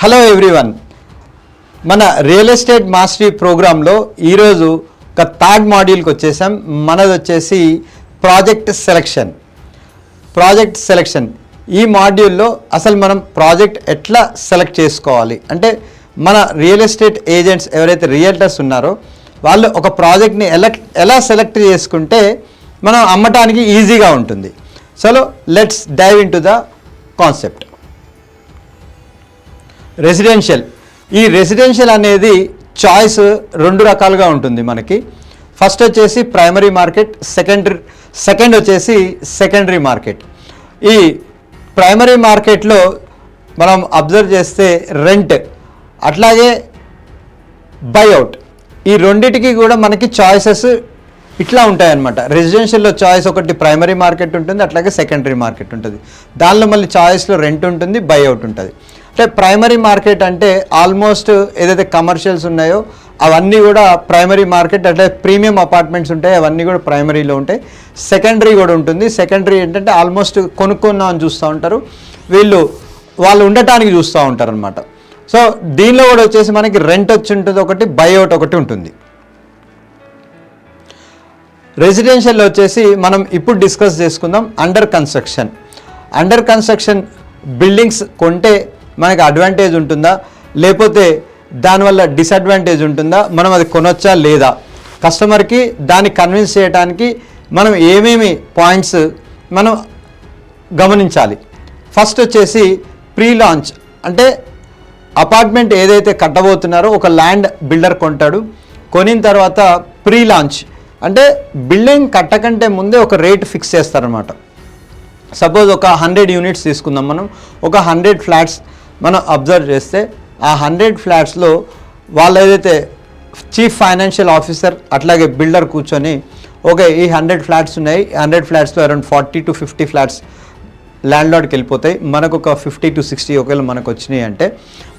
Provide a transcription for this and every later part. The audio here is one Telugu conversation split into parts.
హలో ఎవ్రీవన్, మన రియల్ ఎస్టేట్ మాస్టరీ ప్రోగ్రాంలో ఈరోజు ఒక థర్డ్ మాడ్యూల్కి వచ్చేసాం. మనది వచ్చేసి ప్రాజెక్ట్ సెలెక్షన్. ఈ మాడ్యూల్లో అసలు మనం ప్రాజెక్ట్ ఎట్లా సెలెక్ట్ చేసుకోవాలి అంటే మన రియల్ ఎస్టేట్ ఏజెంట్స్ ఎవరైతే రియల్టర్స్ ఉన్నారో వాళ్ళు ఒక ప్రాజెక్ట్ని ఎలా సెలెక్ట్ చేసుకుంటే మనం అమ్మటానికి ఈజీగా ఉంటుంది. So let's dive into the concept. Residential అనేది చాయిస్ రెండు రకాలుగా ఉంటుంది మనకి. ఫస్ట్ వచ్చేసి ప్రైమరీ మార్కెట్, సెకండ్ వచ్చేసి సెకండరీ మార్కెట్. ఈ ప్రైమరీ మార్కెట్లో మనం అబ్జర్వ్ చేస్తే రెంట్ అట్లాగే బైఅవుట్, ఈ రెండిటికి కూడా మనకి చాయిసెస్ ఇట్లా ఉంటాయన్నమాట. రెసిడెన్షియల్లో చాయిస్ ఒకటి ప్రైమరీ మార్కెట్ ఉంటుంది, అట్లాగే సెకండరీ మార్కెట్ ఉంటుంది. దానిలో మళ్ళీ చాయిస్లో రెంట్ ఉంటుంది, బైఅవుట్ ఉంటుంది. అంటే ప్రైమరీ మార్కెట్ అంటే ఆల్మోస్ట్ ఏదైతే కమర్షియల్స్ ఉన్నాయో అవన్నీ కూడా ప్రైమరీ మార్కెట్, అట్లా ప్రీమియం అపార్ట్మెంట్స్ ఉంటాయి అవన్నీ కూడా ప్రైమరీలో ఉంటాయి. సెకండరీ కూడా ఉంటుంది. సెకండరీ ఏంటంటే ఆల్మోస్ట్ కొనుక్కుందామని చూస్తూ ఉంటారు, వాళ్ళు ఉండటానికి చూస్తూ ఉంటారు అనమాట. సో దీనిలో కూడా వచ్చేసి మనకి రెంట్ వచ్చి ఉంటుంది ఒకటి, బైఅవుట్ ఒకటి ఉంటుంది. రెసిడెన్షియల్లో వచ్చేసి మనం ఇప్పుడు డిస్కస్ చేసుకుందాం అండర్ కన్స్ట్రక్షన్ బిల్డింగ్స్ కొంటే మనకి అడ్వాంటేజ్ ఉంటుందా లేకపోతే దానివల్ల డిసడ్వాంటేజ్ ఉంటుందా, మనం అది కొనొచ్చా లేదా, కస్టమర్కి దాన్ని కన్విన్స్ చేయడానికి మనం ఏమేమి పాయింట్స్ మనం గమనించాలి. ఫస్ట్ వచ్చేసి ప్రీ లాంచ్, అంటే అపార్ట్మెంట్ ఏదైతే కట్టబోతున్నారో ఒక ల్యాండ్ బిల్డర్ కొంటాడు. కొనిన తర్వాత ప్రీ లాంచ్ అంటే బిల్డింగ్ కట్టకంటే ముందే ఒక రేట్ ఫిక్స్ చేస్తారనమాట. సపోజ్ ఒక 100 యూనిట్స్ తీసుకుందాం మనం, ఒక 100 ఫ్లాట్స్ మనం అబ్జర్వ్ చేస్తే ఆ 100 ఫ్లాట్స్లో వాళ్ళు ఏదైతే చీఫ్ ఫైనాన్షియల్ ఆఫీసర్ అట్లాగే బిల్డర్ కూర్చొని ఓకే ఈ 100 ఫ్లాట్స్ ఉన్నాయి, 100 ఫ్లాట్స్లో అరౌండ్ 40 to 50 ఫ్లాట్స్ ల్యాండ్ లార్డ్కి వెళ్ళిపోతాయి, మనకు ఒక 50 to 60 ఒకవేళ మనకు వచ్చినాయి అంటే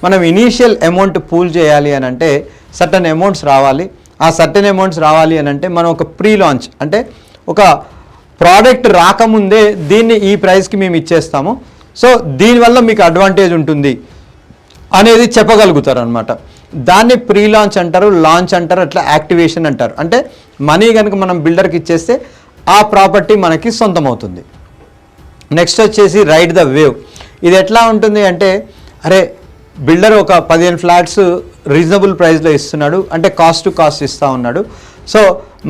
మనం ఇనీషియల్ అమౌంట్ పూల్ చేయాలి అని అంటే సర్టన్ అమౌంట్స్ రావాలి. ఆ సర్టెన్ అమౌంట్స్ రావాలి అని అంటే మనం ఒక ప్రీ లాంచ్ అంటే ఒక ప్రోడక్ట్ రాకముందే దీన్ని ఈ ప్రైస్కి మేము ఇచ్చేస్తాము, సో దీనివల్ల మీకు అడ్వాంటేజ్ ఉంటుంది అనేది చెప్పగలుగుతారు అనమాట. దాన్ని ప్రీ లాంచ్ అంటారు, లాంచ్ అంటారు, అట్లా యాక్టివేషన్ అంటారు. అంటే మనీ కనుక మనం బిల్డర్కి ఇచ్చేస్తే ఆ ప్రాపర్టీ మనకి సొంతం అవుతుంది. నెక్స్ట్ వచ్చేసి రైడ్ ద వేవ్. ఇది ఎట్లా ఉంటుంది అంటే అరే బిల్డర్ ఒక 15 ఫ్లాట్స్ రీజనబుల్ ప్రైస్లో ఇస్తున్నాడు అంటే కాస్ట్ టు కాస్ట్ ఇస్తూ ఉన్నాడు. సో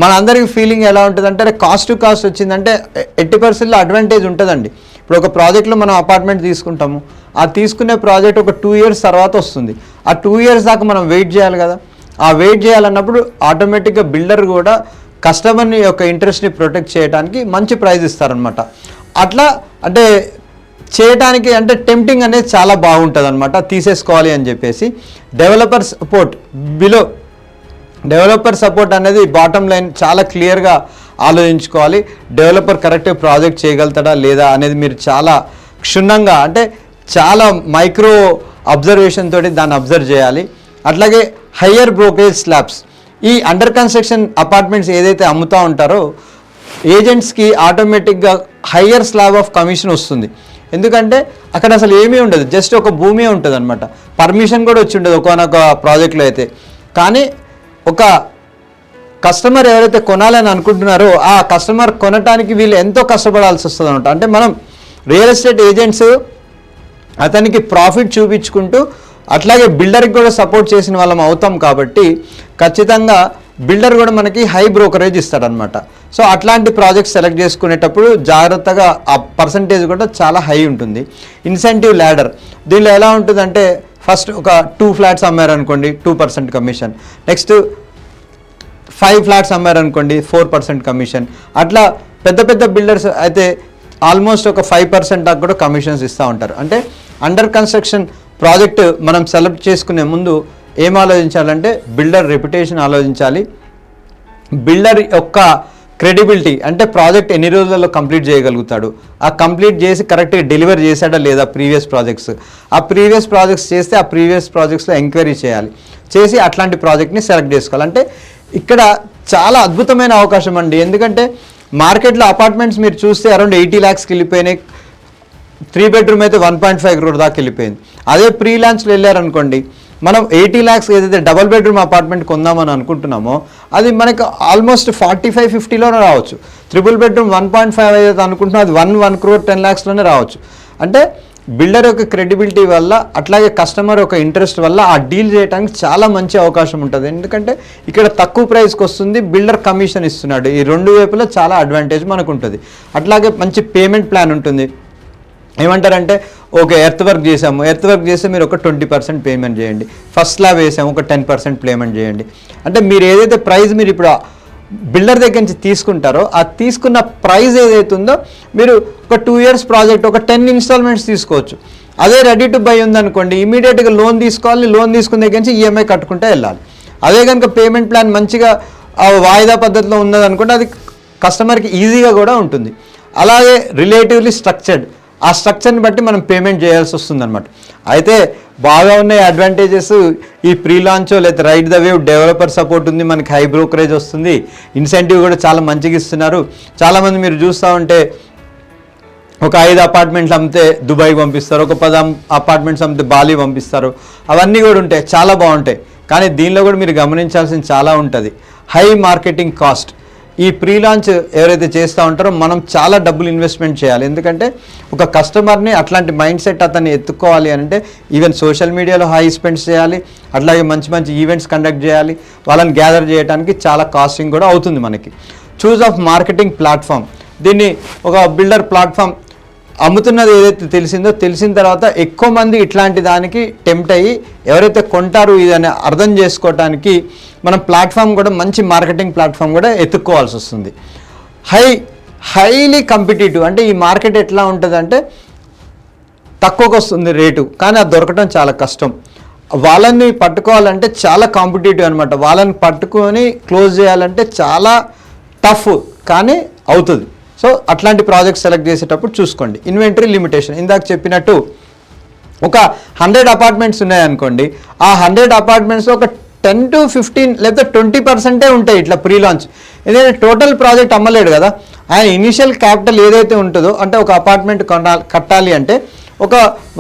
మనందరికి ఫీలింగ్ ఎలా ఉంటుందంటే అరే కాస్ట్ టు కాస్ట్ వచ్చిందంటే 80% అడ్వాంటేజ్ ఉంటుందండి. ఇప్పుడు ఒక ప్రాజెక్ట్లో మనం అపార్ట్మెంట్ తీసుకుంటాము, ఆ తీసుకునే ప్రాజెక్ట్ ఒక 2 years తర్వాత వస్తుంది. ఆ 2 years దాకా మనం వెయిట్ చేయాలి కదా. ఆ వెయిట్ చేయాలన్నప్పుడు ఆటోమేటిక్గా బిల్డర్ కూడా కస్టమర్ని యొక్క ఇంట్రెస్ట్ని ప్రొటెక్ట్ చేయడానికి మంచి ప్రైస్ ఇస్తారనమాట. అట్లా అంటే చేయటానికి అంటే టెంప్టింగ్ అనేది చాలా బాగుంటుంది అనమాట తీసేసుకోవాలి అని చెప్పేసి. డెవలపర్ సపోర్ట్ అనేది బాటమ్ లైన్ చాలా క్లియర్గా ఆలోచించుకోవాలి. డెవలపర్ కరెక్ట్గా ప్రాజెక్ట్ చేయగలుగుతాడా లేదా అనేది మీరు చాలా క్షుణ్ణంగా అంటే చాలా మైక్రో అబ్జర్వేషన్ తోటి దాన్ని అబ్జర్వ్ చేయాలి. అట్లాగే హయ్యర్ బ్రోకరేజ్ స్లాబ్స్, ఈ అండర్ కన్స్ట్రక్షన్ అపార్ట్మెంట్స్ ఏదైతే అమ్ముతూ ఉంటారో ఏజెంట్స్కి ఆటోమేటిక్గా హయ్యర్ స్లాబ్ ఆఫ్ కమిషన్ వస్తుంది. ఎందుకంటే అక్కడ అసలు ఏమీ ఉండదు, జస్ట్ ఒక భూమి ఉంటుంది అనమాట. పర్మిషన్ కూడా వచ్చి ఉండదు ఒకనొక ప్రాజెక్ట్లో అయితే. కానీ ఒక కస్టమర్ ఎవరైతే కొనాలని అనుకుంటున్నారో ఆ కస్టమర్ కొనటానికి వీళ్ళు ఎంతో కష్టపడాల్సి వస్తుంది అనమాట. అంటే మనం రియల్ ఎస్టేట్ ఏజెంట్స్ అతనికి ప్రాఫిట్ చూపించుకుంటూ అట్లాగే బిల్డర్కి కూడా సపోర్ట్ చేసిన వాళ్ళం అవుతాం కాబట్టి ఖచ్చితంగా బిల్డర్ కూడా మనకి హై బ్రోకరేజ్ ఇస్తాడనమాట. సో అట్లాంటి ప్రాజెక్ట్స్ సెలెక్ట్ చేసుకునేటప్పుడు జాగ్రత్తగా ఆ పర్సంటేజ్ కూడా చాలా హై ఉంటుంది. ఇన్సెంటివ్ ల్యాడర్, దీనిలో ఎలా ఉంటుందంటే ఫస్ట్ ఒక 2 ఫ్లాట్స్ అమ్మారనుకోండి 2% కమిషన్, నెక్స్ట్ 5 ఫ్లాట్స్ అమ్మారనుకోండి 4% కమిషన్. అట్లా పెద్ద బిల్డర్స్ అయితే ఆల్మోస్ట్ ఒక 5% దాకా కూడా కమిషన్స్ ఇస్తూ ఉంటారు. అంటే అండర్ కన్స్ట్రక్షన్ ప్రాజెక్ట్ మనం సెలెక్ట్ చేసుకునే ముందు ఏం ఆలోచించాలంటే బిల్డర్ రెప్యుటేషన్ ఆలోచించాలి, బిల్డర్ యొక్క క్రెడిబిలిటీ అంటే ప్రాజెక్ట్ ఎన్ని రోజులలో కంప్లీట్ చేయగలుగుతాడు, ఆ కంప్లీట్ చేసి కరెక్ట్గా డెలివర్ చేశాడా లేదా ప్రీవియస్ ప్రాజెక్ట్స్, ఆ ప్రీవియస్ ప్రాజెక్ట్స్ చేస్తే ఆ ప్రీవియస్ ప్రాజెక్ట్స్లో ఎంక్వైరీ చేసి అట్లాంటి ప్రాజెక్ట్ని సెలెక్ట్ చేసుకోవాలి. అంటే ఇక్కడ చాలా అద్భుతమైన అవకాశం అండి. ఎందుకంటే మార్కెట్లో అపార్ట్మెంట్స్ మీరు చూస్తే అరౌండ్ 80 lakhsకి వెళ్ళిపోయినాయి, 3 bedroom అయితే 1.5 crore దాకా వెళ్ళిపోయింది. అదే ప్రీ లాంచ్లో వెళ్ళారనుకోండి, మనం 80 lakhs ఏదైతే డబల్ బెడ్రూమ్ అపార్ట్మెంట్ కొందామని అనుకుంటున్నామో అది మనకు ఆల్మోస్ట్ 45-50లోనే రావచ్చు. ట్రిపుల్ బెడ్రూమ్ 1.5 ఏదైతే అనుకుంటున్నామో అది 1 crore 10 lakhsలోనే రావచ్చు. అంటే బిల్డర్ యొక్క క్రెడిబిలిటీ వల్ల, అట్లాగే కస్టమర్ యొక్క ఇంట్రెస్ట్ వల్ల ఆ డీల్ చేయడానికి చాలా మంచి అవకాశం ఉంటుంది. ఎందుకంటే ఇక్కడ తక్కువ ప్రైస్కి వస్తుంది, బిల్డర్ కమిషన్ ఇస్తున్నాడు. ఈ రెండు వైపులా చాలా అడ్వాంటేజ్ మనకు ఉంటుంది. అట్లాగే మంచి పేమెంట్ ప్లాన్ ఉంటుంది. ఏమంటారంటే ఓకే ఎర్త్ వర్క్ చేసాము, ఎర్త్ వర్క్ చేస్తే మీరు ఒక 20% పేమెంట్ చేయండి, ఫస్ట్ స్లాబ్ వేసాము ఒక 10% పేమెంట్ చేయండి. అంటే మీరు ఏదైతే ప్రైస్ మీరు ఇప్పుడు బిల్డర్ దగ్గర నుంచి తీసుకుంటారో ఆ తీసుకున్న ప్రైస్ ఏదైతే ఉందో మీరు ఒక 2 years ప్రాజెక్ట్ ఒక 10 installments తీసుకోవచ్చు. అదే రెడీ టు బై ఉందనుకోండి, ఇమీడియట్గా లోన్ తీసుకోవాలి, లోన్ తీసుకున్న దగ్గర నుంచి ఈఎంఐ కట్టుకుంటే వెళ్ళాలి. అదే కనుక పేమెంట్ ప్లాన్ మంచిగా వాయిదా పద్ధతిలో ఉన్నదనుకోండి అది కస్టమర్కి ఈజీగా కూడా ఉంటుంది. అలాగే రిలేటివ్లీ స్ట్రక్చర్డ్, ఆ స్ట్రక్చర్ని బట్టి మనం పేమెంట్ చేయాల్సి వస్తుందన్నమాట. అయితే బాగా ఉన్నాయి అడ్వాంటేజెస్. ఈ ప్రీ లాంచో లేదా ride the wave developer support ఉంది, మనకి హై బ్రోకరేజ్ వస్తుంది, ఇన్సెంటివ్ కూడా చాలా మంచిగా ఇస్తున్నారు. చాలామంది మీరు చూస్తూ ఉంటే ఒక 5 అపార్ట్మెంట్స్ అమ్మితే దుబాయ్ పంపిస్తారు, ఒక 10 అపార్ట్మెంట్స్ అమ్మితే బాలి పంపిస్తారు. అవన్నీ కూడా ఉంటాయి, చాలా బాగుంటాయి. కానీ దీనిలో కూడా మీరు గమనించాల్సింది చాలా ఉంటుంది. High marketing cost. ఈ ప్రీ లాంచ్ ఎవరైతే చేస్తూ ఉంటారో మనం చాలా డబ్బులు ఇన్వెస్ట్మెంట్ చేయాలి. ఎందుకంటే ఒక కస్టమర్ని అట్లాంటి మైండ్ సెట్ అతన్ని ఎత్తుకోవాలి అంటే ఈవెన్ సోషల్ మీడియాలో హై స్పెండ్స్ చేయాలి, అట్లాగే మంచి మంచి ఈవెంట్స్ కండక్ట్ చేయాలి, వాళ్ళని గ్యాదర్ చేయడానికి చాలా కాస్టింగ్ కూడా అవుతుంది మనకి. చూస్ ఆఫ్ మార్కెటింగ్ ప్లాట్ఫామ్. దీన్ని ఒక బిల్డర్ ప్లాట్ఫామ్ అమ్ముతున్నది ఏదైతే తెలిసిన తర్వాత ఎక్కువ మంది ఇట్లాంటి దానికి టెంప్ట్ అయ్యి ఎవరైతే కొంటారు ఇదని అర్థం చేసుకోవటానికి మనం ప్లాట్ఫామ్ కూడా మంచి మార్కెటింగ్ ప్లాట్ఫామ్ కూడా ఎత్తుక్కోవాల్సి వస్తుంది. Highly competitive. అంటే ఈ మార్కెట్ ఎట్లా ఉంటుందంటే తక్కువకు వస్తుంది రేటు, కానీ అది దొరకడం చాలా కష్టం. వాళ్ళని పట్టుకోవాలంటే చాలా కాంపిటేటివ్ అనమాట. వాళ్ళని పట్టుకొని క్లోజ్ చేయాలంటే చాలా టఫ్, కానీ అవుతుంది. సో అట్లాంటి ప్రాజెక్ట్స్ సెలెక్ట్ చేసేటప్పుడు చూసుకోండి. ఇన్వెంటరీ లిమిటేషన్, ఇందాక చెప్పినట్టు ఒక 100 అపార్ట్మెంట్స్ ఉన్నాయనుకోండి, ఆ 100 అపార్ట్మెంట్స్లో ఒక 10 to 15 లేదా 20% ఉంటాయి ఇట్లా ప్రీ లాంచ్. ఎందుకంటే టోటల్ ప్రాజెక్ట్ అమ్మలేడు కదా, ఆయన ఇనిషియల్ క్యాపిటల్ ఏదైతే ఉంటుందో, అంటే ఒక అపార్ట్మెంట్ కట్టాలి అంటే ఒక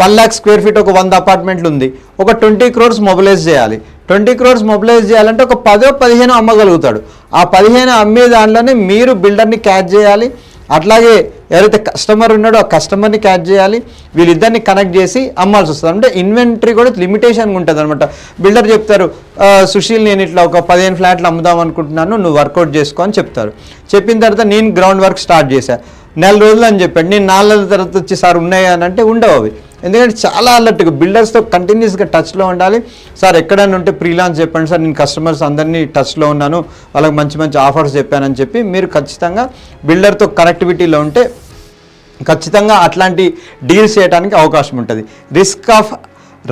1 lakh square feet ఒక 100 అపార్ట్మెంట్లు ఉంది, ఒక 20 crores మొబిలైజ్ చేయాలి. 20 crores మొబిలైజ్ చేయాలంటే ఒక 10-15 అమ్మగలుగుతాడు. ఆ 15 అమ్మే దాంట్లోనే మీరు బిల్డర్ని క్యాచ్ చేయాలి, అట్లాగే ఎవరైతే కస్టమర్ ఉన్నాడో ఆ కస్టమర్ని క్యాచ్ చేయాలి, వీళ్ళిద్దరిని కనెక్ట్ చేసి అమ్మాల్సి వస్తుంది. అంటే ఇన్వెంటరీ కూడా లిమిటేషన్ ఉంటుంది అనమాట. బిల్డర్ చెప్తారు సుశీల్ నేను ఇట్లా ఒక 15 ఫ్లాట్లు అమ్ముదాం అనుకుంటున్నాను, నువ్వు వర్కౌట్ చేసుకో అని చెప్తారు. చెప్పిన తర్వాత నేను గ్రౌండ్ వర్క్ స్టార్ట్ చేశాను, 4 రోజులు అని చెప్పాడు. నేను 4 నెలల తర్వాత వచ్చి సార్ ఉన్నాయి అని అంటే ఉండవు అవి. ఎందుకంటే చాలా అలర్ట్గా బిల్డర్స్తో కంటిన్యూస్గా టచ్లో ఉండాలి. సార్ ఎక్కడైనా ఉంటే ప్రీ లాంచ్ చెప్పండి సార్, నేను కస్టమర్స్ అందరినీ టచ్లో ఉన్నాను, వాళ్ళకి మంచి మంచి ఆఫర్స్ చెప్పానని చెప్పి మీరు ఖచ్చితంగా బిల్డర్తో కనెక్టివిటీలో ఉంటే ఖచ్చితంగా అట్లాంటి డీల్స్ చేయడానికి అవకాశం ఉంటుంది. రిస్క్ ఆఫ్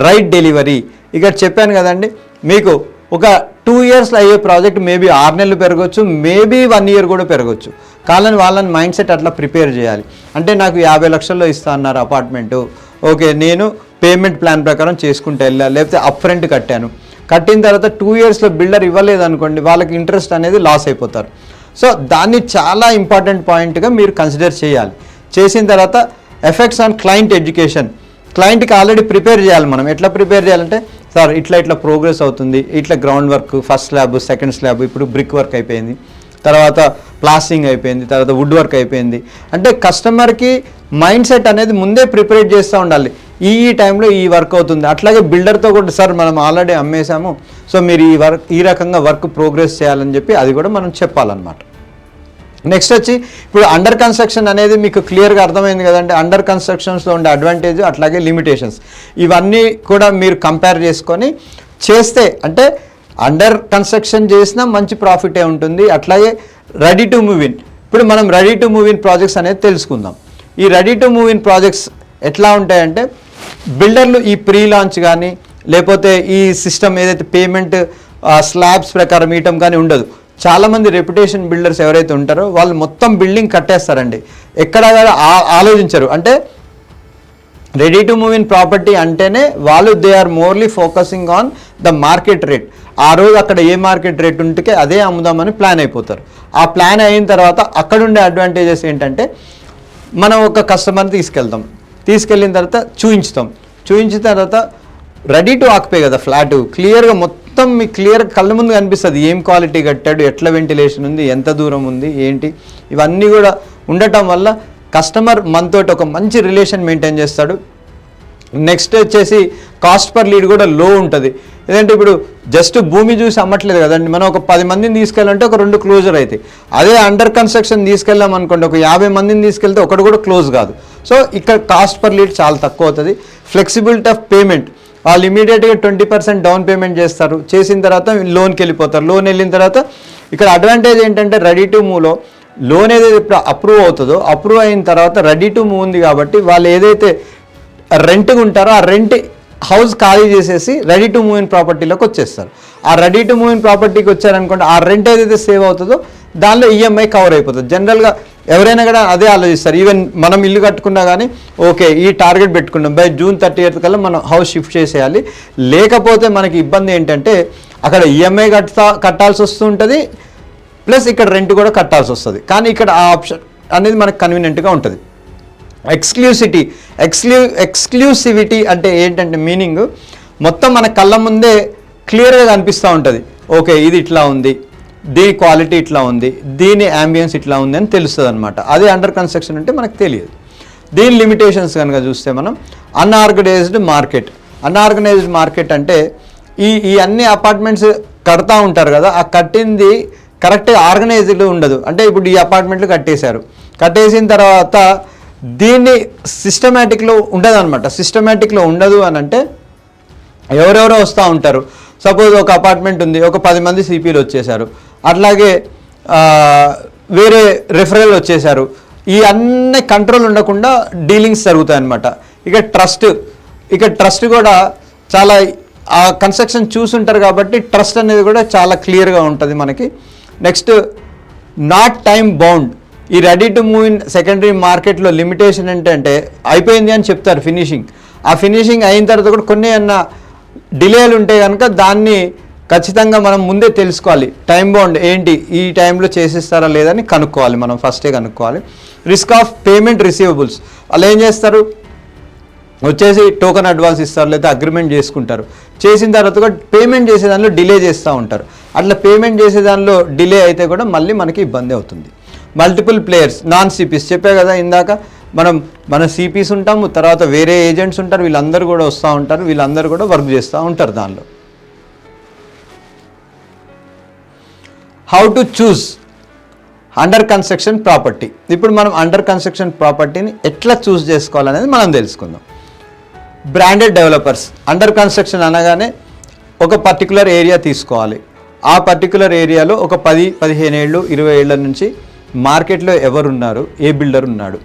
రైట్ డెలివరీ ఇక్కడ చెప్పాను కదండి, మీకు ఒక 2 yearsలో అయ్యే ప్రాజెక్ట్ మేబీ 6 నెలలు పెరగవచ్చు, మేబీ 1 year కూడా పెరగవచ్చు. కావాలని వాళ్ళని మైండ్ సెట్ అట్లా ప్రిపేర్ చేయాలి. అంటే నాకు 50 లక్షల్లో ఇస్తా అన్నారు అపార్ట్మెంటు, ఓకే నేను పేమెంట్ ప్లాన్ ప్రకారం చేసుకుంటూ వెళ్ళాలి, లేకపోతే అప్ ఫ్రంట్ కట్టిన తర్వాత 2 yearsలో బిల్డర్ ఇవ్వలేదు అనుకోండి, వాళ్ళకి ఇంట్రెస్ట్ అనేది లాస్ అయిపోతారు. సో దాన్ని చాలా ఇంపార్టెంట్ పాయింట్గా మీరు కన్సిడర్ చేయాలి. చేసిన తర్వాత ఎఫెక్ట్స్ ఆన్ క్లయింట్ ఎడ్యుకేషన్. క్లయింట్కి ఆల్రెడీ ప్రిపేర్ చేయాలి. మనం ఎట్లా ప్రిపేర్ చేయాలంటే సార్ ఇట్లా ప్రోగ్రెస్ అవుతుంది, ఇట్లా ground work, first slab, second slab, ఇప్పుడు బ్రిక్ వర్క్ అయిపోయింది, తర్వాత ప్లాస్టింగ్ అయిపోయింది, తర్వాత వుడ్ వర్క్ అయిపోయింది. అంటే కస్టమర్కి మైండ్ సెట్ అనేది ముందే ప్రిపేర్ చేస్తూ ఉండాలి, ఈ టైంలో ఈ వర్క్ అవుతుంది. అట్లాగే బిల్డర్తో కూడా సార్ మనం ఆల్రెడీ అమ్మేశాము, సో మీరు ఈ రకంగా వర్క్ ప్రోగ్రెస్ చేయాలని చెప్పి అది కూడా మనం చెప్పాలన్నమాట. నెక్స్ట్ వచ్చి ఇప్పుడు అండర్ కన్స్ట్రక్షన్ అనేది మీకు క్లియర్గా అర్థమైంది కదండి. అండర్ కన్స్ట్రక్షన్స్లో ఉండే అడ్వాంటేజ్ అట్లాగే లిమిటేషన్స్ ఇవన్నీ కూడా మీరు కంపేర్ చేసుకొని చేస్తే, అంటే అండర్ కన్స్ట్రక్షన్ చేసినా మంచి ప్రాఫిటే ఉంటుంది. అట్లాగే రెడీ టు మూవ్ ఇన్, ఇప్పుడు మనం ready to move in projects అనేది తెలుసుకుందాం. ఈ ready to move in projects ఎట్లా ఉంటాయంటే బిల్డర్లు ఈ ప్రీ లాంచ్ కానీ లేకపోతే ఈ సిస్టమ్ ఏదైతే పేమెంట్ స్లాబ్స్ ప్రకారం ఇయటం కానీ ఉండదు. చాలామంది రెప్యుటేషన్ బిల్డర్స్ ఎవరైతే ఉంటారో వాళ్ళు మొత్తం బిల్డింగ్ కట్టేస్తారండి, ఎక్కడ ఆలోచించరు. అంటే ready to move in property అంటేనే వాళ్ళు they are morely focusing on the market rate. ఆ రోజు అక్కడ ఏ మార్కెట్ రేట్ ఉంటే అదే అమ్ముదామని ప్లాన్ అయిపోతారు. ఆ ప్లాన్ అయిన తర్వాత అక్కడ ఉండే అడ్వాంటేజెస్ ఏంటంటే మనం ఒక కస్టమర్ని తీసుకెళ్లిన తర్వాత చూపించిన తర్వాత రెడీ టు ఆక్యుపై కదా ఫ్లాట్, క్లియర్గా మొత్తం మీకు క్లియర్గా కళ్ళ ముందు కనిపిస్తుంది. ఏం క్వాలిటీ కట్టాడు, ఎట్లా వెంటిలేషన్ ఉంది, ఎంత దూరం ఉంది, ఏంటి, ఇవన్నీ కూడా ఉండటం వల్ల కస్టమర్ మనతో ఒక మంచి రిలేషన్ మెయింటైన్ చేస్తాడు. నెక్స్ట్ వచ్చేసి కాస్ట్ పర్ లీడ్ కూడా లో ఉంటుంది. ఎందుకంటే ఇప్పుడు జస్ట్ భూమి చూసి అమ్మట్లేదు కదండి, మనం ఒక 10 మందిని తీసుకెళ్ళాలంటే ఒక 2 క్లోజర్ అవుతాయి. అదే అండర్ కన్స్ట్రక్షన్ తీసుకెళ్ళాం అనుకోండి, ఒక 50 మందిని తీసుకెళ్తే ఒకటి కూడా క్లోజ్ కాదు. సో ఇక్కడ కాస్ట్ పర్ లీడ్ చాలా తక్కువ అవుతుంది. ఫ్లెక్సిబిలిటీ ఆఫ్ పేమెంట్, వాళ్ళు ఇమీడియట్గా 20% డౌన్ పేమెంట్ చేస్తారు, చేసిన తర్వాత లోన్కి వెళ్ళిపోతారు. లోన్ వెళ్ళిన తర్వాత ఇక్కడ అడ్వాంటేజ్ ఏంటంటే రెడీ టు మూవ్లో లోన్ ఏదైతే ఇప్పుడు అప్రూవ్ అవుతుందో, అప్రూవ్ అయిన తర్వాత రెడీ టు మూవ్ ఉంది కాబట్టి వాళ్ళు ఏదైతే రెంట్గా ఉంటారో ఆ రెంట్ హౌస్ ఖాళీ చేసేసి రెడీ టు మూవ్ ఇన్ ప్రాపర్టీలోకి వచ్చేస్తారు. ఆ రెడీ టు మూవ్ ఇన్ ప్రాపర్టీకి వచ్చారనుకోండి, ఆ రెంట్ ఏదైతే సేవ్ అవుతుందో దానిలో ఈఎంఐ కవర్ అయిపోతుంది. జనరల్గా ఎవరైనా కూడా అదే ఆలోచిస్తారు. ఈవెన్ మనం ఇల్లు కట్టుకున్నా కానీ ఓకే ఈ టార్గెట్ పెట్టుకున్నాం, బై June 30th కల్లా మనం హౌస్ షిఫ్ట్ చేసేయాలి. లేకపోతే మనకి ఇబ్బంది ఏంటంటే అక్కడ ఈఎంఐ కట్టాల్సి వస్తుంటుంది, ప్లస్ ఇక్కడ రెంట్ కూడా కట్టాల్సి వస్తుంది. కానీ ఇక్కడ ఆ ఆప్షన్ అనేది మనకు కన్వీనియంట్గా ఉంటుంది. ఎక్స్క్లూసివిటీ అంటే ఏంటంటే మీనింగ్ మొత్తం మన కళ్ళ ముందే క్లియర్గా కనిపిస్తూ ఉంటుంది. ఓకే ఇది ఇట్లా ఉంది, దీని క్వాలిటీ ఇట్లా ఉంది, దీని యాంబియన్స్ ఇట్లా ఉంది అని తెలుస్తుంది అనమాట. అదే అండర్ కన్స్ట్రక్షన్ అంటే మనకు తెలియదు. దీని లిమిటేషన్స్ కనుక చూస్తే మనం అన్ఆర్గనైజ్డ్ మార్కెట్ అంటే ఈ అన్ని అపార్ట్మెంట్స్ కడతా ఉంటారు కదా, ఆ కట్టింది కరెక్ట్గా ఆర్గనైజ్డ్ ఉండదు. అంటే ఇప్పుడు ఈ అపార్ట్మెంట్లు కట్టేసిన తర్వాత దీన్ని సిస్టమేటిక్లో ఉండదు అనమాట. సిస్టమేటిక్లో ఉండదు అని అంటే ఎవరెవరో వస్తూ ఉంటారు. సపోజ్ ఒక అపార్ట్మెంట్ ఉంది, ఒక 10 మంది సిపిలు వచ్చేసారు, అట్లాగే వేరే రెఫరల్ వచ్చేసారు. ఈ అన్ని కంట్రోల్ ఉండకుండా డీలింగ్స్ జరుగుతాయి అన్నమాట. ఇక ట్రస్ట్ కూడా చాలా ఆ కన్స్ట్రక్షన్ చూసుంటారు కాబట్టి ట్రస్ట్ అనేది కూడా చాలా క్లియర్గా ఉంటుంది మనకి. Next not time bound. ఈ ready to move in secondary మార్కెట్లో లిమిటేషన్ ఏంటంటే అయిపోయింది అని చెప్తారు ఫినిషింగ్. ఆ ఫినిషింగ్ అయిన తర్వాత కూడా కొన్ని అన్న డిలేలు ఉంటే కనుక దాన్ని ఖచ్చితంగా మనం ముందే తెలుసుకోవాలి. టైం బౌండ్ ఏంటి, ఈ టైంలో చేసేస్తారా లేదని కనుక్కోవాలి, మనం ఫస్టే కనుక్కోవాలి. రిస్క్ ఆఫ్ పేమెంట్ రిసీవబుల్స్, వాళ్ళు ఏం చేస్తారు వచ్చేసి టోకెన్ అడ్వాన్స్ ఇస్తారు, లేదా అగ్రిమెంట్ చేసుకుంటారు. చేసిన తర్వాత కూడా పేమెంట్ చేసే దానిలో డిలే చేస్తూ ఉంటారు. అట్లా పేమెంట్ చేసే దానిలో డిలే అయితే కూడా మళ్ళీ మనకి ఇబ్బంది అవుతుంది. మల్టిపుల్ ప్లేయర్స్, నాన్ సిపిస్ చెప్పే కదా ఇందాక, మన సిపిస్ ఉంటాము, తర్వాత వేరే ఏజెంట్స్ ఉంటారు, వీళ్ళందరూ కూడా వస్తూ ఉంటారు, వీళ్ళందరూ కూడా వర్క్ చేస్తూ ఉంటారు దానిలో. How to choose under construction property. ఇప్పుడు మనం అండర్ కన్స్ట్రక్షన్ ప్రాపర్టీని ఎట్లా చూస్ చేసుకోవాలనేది మనం తెలుసుకుందాం. బ్రాండెడ్ డెవలపర్స్, అండర్ కన్స్ట్రక్షన్ అనగానే ఒక పర్టికులర్ ఏరియా తీసుకోవాలి. ఆ పర్టికులర్ ఏరియాలో ఒక 10-15 ఏళ్ళు 20 ఏళ్ళ నుంచి మార్కెట్లో ఎవరున్నారు, ఏ బిల్డర్ ఉన్నాడు,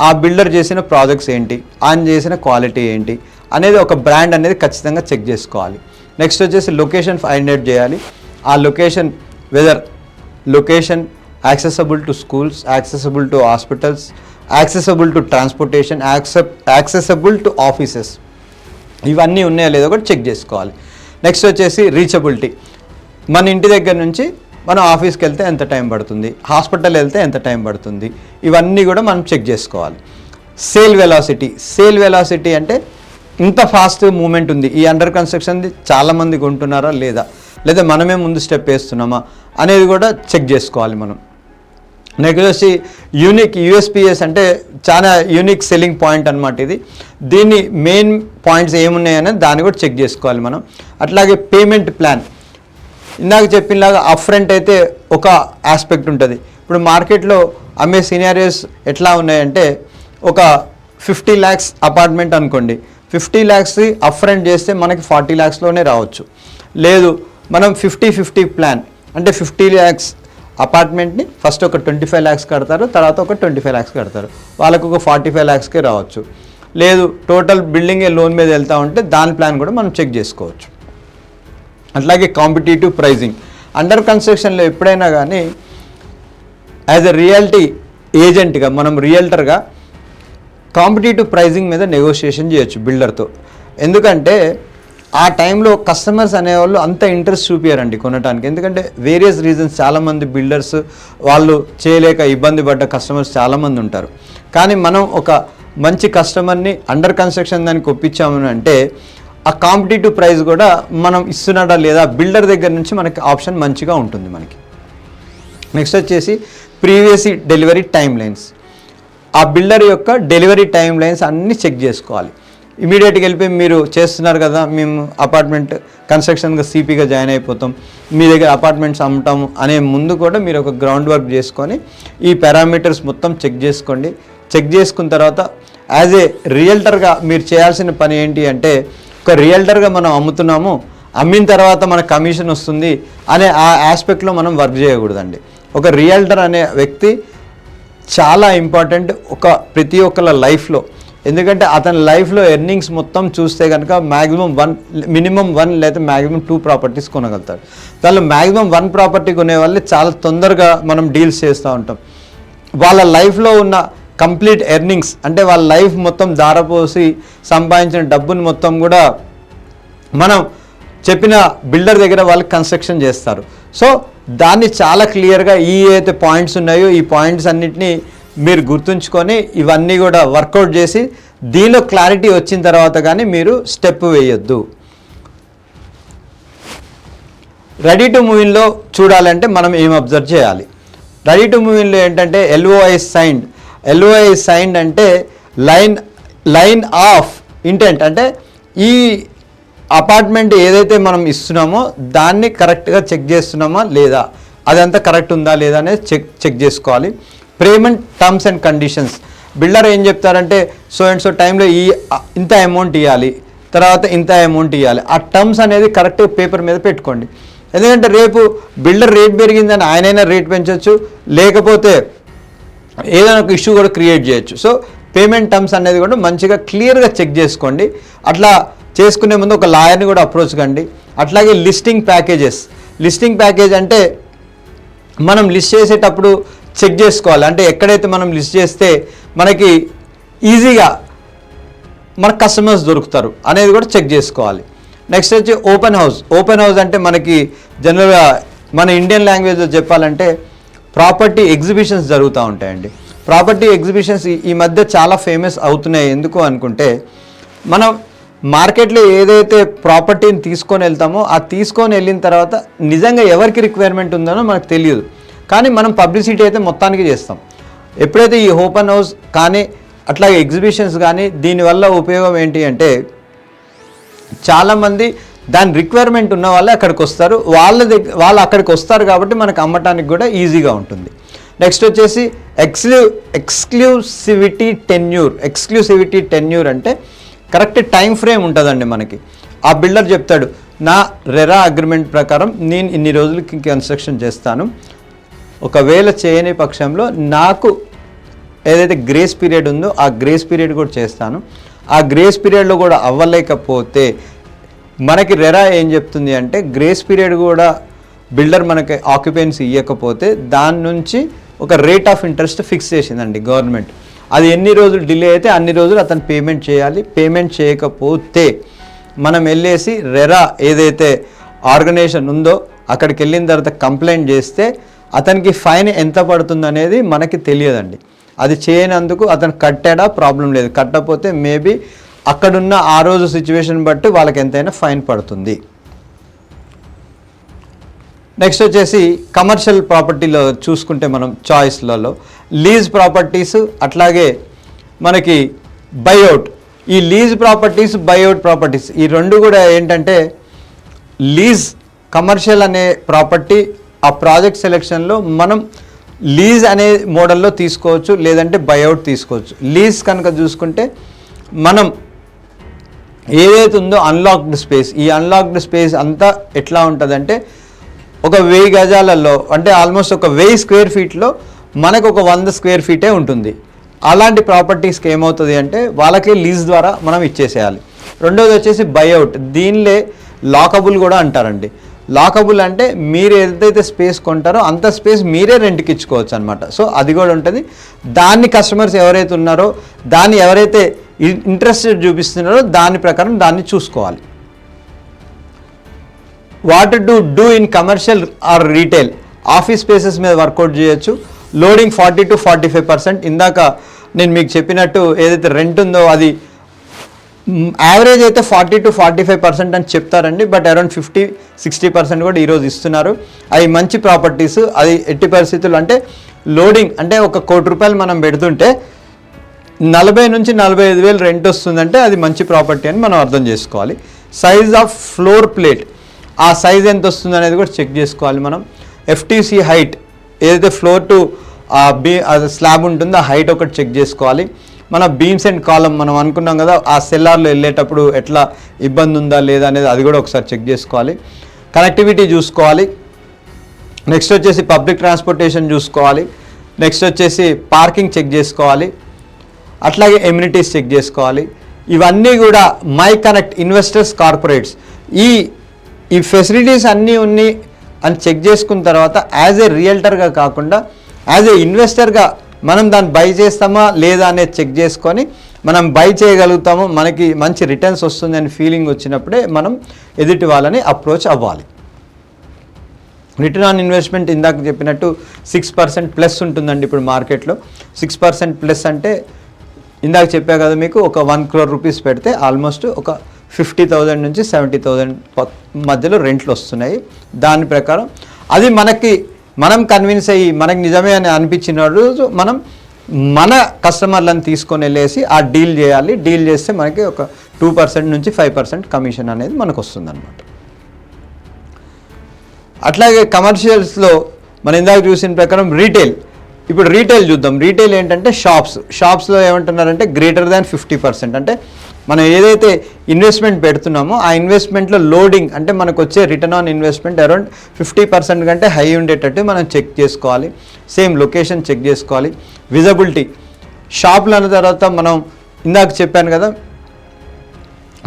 ఆ బిల్డర్ చేసిన ప్రాజెక్ట్స్ ఏంటి, ఆయన చేసిన క్వాలిటీ ఏంటి అనేది ఒక బ్రాండ్ అనేది ఖచ్చితంగా చెక్ చేసుకోవాలి. నెక్స్ట్ వచ్చేసి లొకేషన్ ఫైండ్ అవుట్ చేయాలి. ఆ location whether location accessible to schools, accessible to hospitals, accessible to transportation, accessible to offices, ఇవన్నీ ఉన్నాయో లేదో కూడా చెక్ చేసుకోవాలి. నెక్స్ట్ వచ్చేసి రీచబిలిటీ, మన ఇంటి దగ్గర నుంచి మనం ఆఫీస్కి వెళ్తే ఎంత టైం పడుతుంది, హాస్పిటల్ వెళ్తే ఎంత టైం పడుతుంది, ఇవన్నీ కూడా మనం చెక్ చేసుకోవాలి. సేల్ వెలాసిటీ అంటే ఇంత ఫాస్ట్ మూమెంట్ ఉంది ఈ అండర్ కన్స్ట్రక్షన్ది, చాలామంది కొంటున్నారా లేదా మనమే ముందు స్టెప్ వేస్తున్నామా అనేది కూడా చెక్ చేసుకోవాలి మనం. నెక్స్ట్ వచ్చి యూఎస్పిఎస్ అంటే చాలా యూనిక్ సెల్లింగ్ పాయింట్ అనమాట ఇది. దీన్ని మెయిన్ పాయింట్స్ ఏమున్నాయనేది దాన్ని కూడా చెక్ చేసుకోవాలి మనం. అట్లాగే పేమెంట్ ప్లాన్, ఇందాక చెప్పినలాగా అప్ ఫ్రంట్ అయితే ఒక ఆస్పెక్ట్ ఉంటుంది. ఇప్పుడు మార్కెట్లో అమ్మే సినారియోస్ ఎట్లా ఉన్నాయంటే, ఒక 50 lakhs అపార్ట్మెంట్ అనుకోండి, 50 lakhs అప్ ఫ్రంట్ చేస్తే మనకి 40 lakhsలోనే రావచ్చు. లేదు మనం 50-50 ప్లాన్ అంటే 50 lakhs అపార్ట్మెంట్ని ఫస్ట్ ఒక 25 lakhs కడతారు, తర్వాత ఒక 25 lakhs కడతారు, వాళ్ళకు ఒక 45 lakhsకే రావచ్చు. లేదు టోటల్ బిల్డింగే లోన్ మీద వెళ్తూ ఉంటే దాని ప్లాన్ కూడా మనం చెక్ చేసుకోవచ్చు. అట్లాగే కాంపిటేటివ్ ప్రైజింగ్, అండర్ కన్స్ట్రక్షన్లో ఎప్పుడైనా కానీ యాజ్ ఎ రియాలిటీ ఏజెంట్గా మనం రియల్టర్గా కాంపిటేటివ్ ప్రైజింగ్ మీద నెగోషియేషన్ చేయొచ్చు బిల్డర్తో. ఎందుకంటే ఆ టైంలో కస్టమర్స్ అనేవాళ్ళు అంత ఇంట్రెస్ట్ చూపించారండి కొనడానికి. ఎందుకంటే వేరియస్ రీజన్స్, చాలామంది బిల్డర్స్ వాళ్ళు చేయలేక ఇబ్బంది పడ్డ కస్టమర్స్ చాలామంది ఉంటారు. కానీ మనం ఒక మంచి కస్టమర్ని అండర్ కన్స్ట్రక్షన్ దానికి ఒప్పించామని అంటే ఆ కాంపిటేటివ్ ప్రైస్ కూడా మనం ఇస్తున్నాడా లేదా బిల్డర్ దగ్గర నుంచి మనకి ఆప్షన్ మంచిగా ఉంటుంది మనకి. నెక్స్ట్ వచ్చేసి ప్రీవియస్ డెలివరీ టైం లైన్స్. ఆ బిల్డర్ యొక్క డెలివరీ టైం లైన్స్ అన్నీ చెక్ చేసుకోవాలి. ఇమీడియట్గా వెళ్ళిపోయి మీరు చేస్తున్నారు కదా, మేము అపార్ట్మెంట్ కన్స్ట్రక్షన్గా సిపిగా జాయిన్ అయిపోతాం, మీ దగ్గర అపార్ట్మెంట్స్ అమ్ముతాము అనే ముందు కూడా మీరు ఒక గ్రౌండ్ వర్క్ చేసుకొని ఈ పారామీటర్స్ మొత్తం చెక్ చేసుకోండి. చెక్ చేసుకున్న తర్వాత యాజ్ ఏ రియల్టర్గా మీరు చేయాల్సిన పని ఏంటి అంటే, ఒక రియల్టర్గా మనం అమ్ముతున్నాము, అమ్మిన తర్వాత మనకు కమిషన్ వస్తుంది అనే ఆ ఆస్పెక్ట్లో మనం వర్క్ చేయకూడదండి. ఒక రియల్టర్ అనే వ్యక్తి చాలా ఇంపార్టెంట్ ప్రతి ఒక్కళ్ళ లైఫ్లో. ఎందుకంటే అతని లైఫ్లో ఎర్నింగ్స్ మొత్తం చూస్తే కనుక మినిమం 1 లేదా మ్యాక్సిమం 2 ప్రాపర్టీస్ కొనగలుగుతారు. దానిలో మ్యాక్సిమం 1 ప్రాపర్టీ కొనే వాళ్ళే చాలా తొందరగా మనం డీల్స్ చేస్తూ ఉంటాం. వాళ్ళ లైఫ్లో ఉన్న కంప్లీట్ ఎర్నింగ్స్ అంటే వాళ్ళ లైఫ్ మొత్తం దారపోసి సంపాదించిన డబ్బుని మొత్తం కూడా మనం చెప్పిన బిల్డర్ దగ్గర వాళ్ళు కన్స్ట్రక్షన్ చేస్తారు. సో దాన్ని చాలా క్లియర్గా ఏదైతే పాయింట్స్ ఉన్నాయో ఈ పాయింట్స్ అన్నిటినీ మీరు గుర్తుంచుకొని ఇవన్నీ కూడా వర్కౌట్ చేసి దీనిలో క్లారిటీ వచ్చిన తర్వాత కానీ మీరు స్టెప్ వేయొద్దు. రెడీ టు మూవింగ్లో చూడాలంటే మనం ఏం అబ్జర్వ్ చేయాలి? రెడీ టు మూవింగ్లో ఏంటంటే LOI సైన్డ్ అంటే లైన్ ఆఫ్ ఇంటెంట్, అంటే ఈ అపార్ట్మెంట్ ఏదైతే మనం ఇస్తున్నామో దాన్ని కరెక్ట్గా చెక్ చేస్తున్నామా లేదా, అదంతా కరెక్ట్ ఉందా లేదా అనేది చెక్ చేసుకోవాలి. Payment terms and conditions. Builder ఏం చెప్తారంటే సో అండ్ సో టైంలో ఇంత అమౌంట్ ఇవ్వాలి, తర్వాత ఇంత అమౌంట్ ఇవ్వాలి. ఆ టర్మ్స్ అనేది కరెక్ట్ పేపర్ మీద పెట్టుకోండి. ఎందుకంటే రేపు బిల్డర్ రేట్ పెరిగిందని ఆయనైనా రేట్ పెంచవచ్చు, లేకపోతే ఏదైనా ఒక ఇష్యూ కూడా క్రియేట్ చేయొచ్చు. సో పేమెంట్ టర్మ్స్ అనేది కూడా మంచిగా క్లియర్గా చెక్ చేసుకోండి. అట్లా చేసుకునే ముందు ఒక లాయర్ని కూడా అప్రోచ్ కండి. అట్లాగే లిస్టింగ్ ప్యాకేజ్ అంటే మనం లిస్ట్ చేసేటప్పుడు చెక్ చేసుకోవాలి. అంటే ఎక్కడైతే మనం లిస్ట్ చేస్తే మనకి ఈజీగా మన కస్టమర్స్ దొరుకుతారు అనేది కూడా చెక్ చేసుకోవాలి. నెక్స్ట్ వచ్చి ఓపెన్ హౌస్ అంటే మనకి జనరల్గా మన ఇండియన్ లాంగ్వేజ్లో చెప్పాలంటే ప్రాపర్టీ ఎగ్జిబిషన్స్ జరుగుతూ ఉంటాయండి. ప్రాపర్టీ ఎగ్జిబిషన్స్ ఈ మధ్య చాలా ఫేమస్ అవుతున్నాయి. ఎందుకు అనుకుంటే మనం మార్కెట్లో ఏదైతే ప్రాపర్టీని తీసుకొని వెళ్తామో ఆ తీసుకొని వెళ్ళిన తర్వాత నిజంగా ఎవరికి రిక్వైర్మెంట్ ఉందో మనకు తెలియదు, కానీ మనం పబ్లిసిటీ అయితే మొత్తానికి చేస్తాం. ఎప్పుడైతే ఈ ఓపెన్ హౌస్ కానీ అట్లాగే ఎగ్జిబిషన్స్ కానీ దీనివల్ల ఉపయోగం ఏంటి అంటే చాలామంది దాని రిక్వైర్మెంట్ ఉన్న వాళ్ళే అక్కడికి వస్తారు, వాళ్ళు అక్కడికి వస్తారు కాబట్టి మనకు అమ్మటానికి కూడా ఈజీగా ఉంటుంది. నెక్స్ట్ వచ్చేసి ఎక్స్క్లూసివిటీ టెన్యూర్ అంటే కరెక్ట్ టైం ఫ్రేమ్ ఉంటుందండి మనకి. ఆ బిల్డర్ చెప్తాడు నా రెరా అగ్రిమెంట్ ప్రకారం నేను ఇన్ని రోజులకి కన్స్ట్రక్షన్ చేస్తాను, ఒకవేళ చేయని పక్షంలో నాకు ఏదైతే గ్రేస్ పీరియడ్ ఉందో ఆ గ్రేస్ పీరియడ్ కూడా చేస్తాను, ఆ గ్రేస్ పీరియడ్లో కూడా అవ్వలేకపోతే మనకి రెరా ఏం చెప్తుంది అంటే గ్రేస్ పీరియడ్ కూడా బిల్డర్ మనకి ఆక్యుపెన్సీ ఇవ్వకపోతే దాని నుంచి ఒక రేట్ ఆఫ్ ఇంట్రెస్ట్ ఫిక్స్ చేసిందండి గవర్నమెంట్. అది ఎన్ని రోజులు డిలే అయితే అన్ని రోజులు అతను పేమెంట్ చేయాలి. పేమెంట్ చేయకపోతే మనం వెళ్ళేసి రెరా ఏదైతే ఆర్గనైజేషన్ ఉందో అక్కడికి వెళ్ళిన తర్వాత కంప్లైంట్ చేస్తే అతనికి ఫైన్ ఎంత పడుతుంది అనేది మనకి తెలియదండి. అది చేయనందుకు అతను కట్టాడా ప్రాబ్లం లేదు, కట్టకపోతే మేబీ అక్కడున్న ఆ రోజు సిచ్యువేషన్ బట్టి వాళ్ళకి ఎంతైనా ఫైన్ పడుతుంది. నెక్స్ట్ వచ్చేసి కమర్షియల్ ప్రాపర్టీలో చూసుకుంటే మనం చాయిస్లలో లీజ్ ప్రాపర్టీస్ అట్లాగే మనకి బైఅవుట్. ఈ లీజ్ ప్రాపర్టీస్ బైఅవుట్ ప్రాపర్టీస్ ఈ రెండు కూడా ఏంటంటే లీజ్ కమర్షియల్ అనే ప్రాపర్టీ ఆ ప్రాజెక్ట్ సెలెక్షన్లో మనం లీజ్ అనే మోడల్లో తీసుకోవచ్చు, లేదంటే బైఅవుట్ తీసుకోవచ్చు. లీజ్ కనుక చూసుకుంటే మనం ఏదైతే ఉందో అన్లాక్డ్ స్పేస్, ఈ అన్లాక్డ్ స్పేస్ అంతా ఎట్లా ఉంటుందంటే ఒక 1000 గజాలలో అంటే ఆల్మోస్ట్ ఒక 1000 స్క్వేర్ ఫీట్లో మనకు ఒక 100 స్క్వేర్ ఫీటే ఉంటుంది. అలాంటి ప్రాపర్టీస్కి ఏమవుతుంది అంటే వాళ్ళకి లీజ్ ద్వారా మనం ఇచ్చేసేయాలి. రెండోది వచ్చేసి బైఅవుట్, దీనిలో లాకబుల్ కూడా అంటారండి. లాకబుల్ అంటే మీరు ఏదైతే స్పేస్ కొంటారో అంత స్పేస్ మీరే రెంట్కి ఇచ్చుకోవచ్చు అనమాట. సో అది కూడా ఉంటుంది. దాన్ని కస్టమర్స్ ఎవరైతే ఉన్నారో దాన్ని ఎవరైతే ఇంట్రెస్టెడ్ చూపిస్తున్నారో దాని ప్రకారం దాన్ని చూసుకోవాలి. What to do in commercial or retail, office spaces మీద వర్కౌట్ చేయొచ్చు. Loading 40 to 45%. ఇందాక నేను మీకు చెప్పినట్టు ఏదైతే రెంట్ ఉందో అది యావరేజ్ అయితే 40 to 45% అని చెప్తారండి, బట్ అరౌండ్ 50-60% కూడా ఈరోజు ఇస్తున్నారు. అవి మంచి ప్రాపర్టీస్. అది ఎట్టి పరిస్థితులు అంటే లోడింగ్ అంటే 1 కోటి రూపాయలు మనం పెడుతుంటే 40 నుంచి 45 వేలు రెంట్ వస్తుందంటే అది మంచి ప్రాపర్టీ అని మనం అర్థం చేసుకోవాలి. సైజ్ ఆఫ్ ఫ్లోర్ ప్లేట్, ఆ సైజ్ ఎంత వస్తుంది అనేది కూడా చెక్ చేసుకోవాలి మనం. ఎఫ్టీసీ హైట్, ఏదైతే ఫ్లోర్ టు స్లాబ్ ఉంటుందో ఆ హైట్ ఒకటి చెక్ చేసుకోవాలి. మన బీమ్స్ అండ్ కాలం మనం అనుకున్నాం కదా, ఆ సెల్లార్లో వెళ్ళేటప్పుడు ఎట్లా ఇబ్బంది ఉందా లేదా అనేది అది కూడా ఒకసారి చెక్ చేసుకోవాలి. కనెక్టివిటీ చూసుకోవాలి. నెక్స్ట్ వచ్చేసి పబ్లిక్ ట్రాన్స్పోర్టేషన్ చూసుకోవాలి. నెక్స్ట్ వచ్చేసి పార్కింగ్ చెక్ చేసుకోవాలి. అట్లాగే ఎమ్యూనిటీస్ చెక్ చేసుకోవాలి. ఇవన్నీ కూడా మై కనెక్ట్ ఇన్వెస్టర్స్ కార్పొరేట్స్ ఈ ఫెసిలిటీస్ అన్నీ ఉన్నాయి అని చెక్ చేసుకున్న తర్వాత యాజ్ ఏ రియల్టర్గా కాకుండా యాజ్ ఏ ఇన్వెస్టర్గా మనం దాన్ని బై చేస్తామా లేదా అనేది చెక్ చేసుకొని మనం బై చేయగలుగుతాము, మనకి మంచి రిటర్న్స్ వస్తుంది అని ఫీలింగ్ వచ్చినప్పుడే మనం ఎదుటి వాళ్ళని అప్రోచ్ అవ్వాలి. రిటర్న్ ఆన్ ఇన్వెస్ట్మెంట్ ఇందాక చెప్పినట్టు 6% ప్లస్ ఉంటుందండి ఇప్పుడు మార్కెట్లో. 6% ప్లస్ అంటే ఇందాక చెప్పా కదా మీకు, ఒక 1 crore రూపీస్ పెడితే ఆల్మోస్ట్ ఒక 50,000 నుంచి 70,000 మధ్యలో రెంట్లు వస్తున్నాయి. దాని ప్రకారం అది మనం కన్విన్స్ అయ్యి మనకు నిజమే అని అనిపించిన రోజు మనం మన కస్టమర్లను తీసుకొని వెళ్ళేసి ఆ డీల్ చేయాలి. డీల్ చేస్తే మనకి ఒక 2% నుంచి 5% కమిషన్ అనేది మనకు వస్తుంది అనమాట. అట్లాగే కమర్షియల్స్లో మనం ఇందాక చూసిన ప్రకారం రీటైల్, ఇప్పుడు రీటైల్ చూద్దాం. రీటైల్ ఏంటంటే షాప్స్లో ఏమంటున్నారంటే గ్రేటర్ దాన్ 50%. అంటే మనం ఏదైతే ఇన్వెస్ట్మెంట్ పెడుతున్నామో ఆ ఇన్వెస్ట్మెంట్లో లోడింగ్ అంటే మనకు వచ్చే రిటర్న్ ఆన్ ఇన్వెస్ట్మెంట్ అరౌండ్ 50% కంటే హై ఉండేటట్టు మనం చెక్ చేసుకోవాలి. సేమ్ లొకేషన్ చెక్ చేసుకోవాలి. విజిబిలిటీ షాప్లు అన్న తర్వాత మనం ఇందాక చెప్పాను కదా,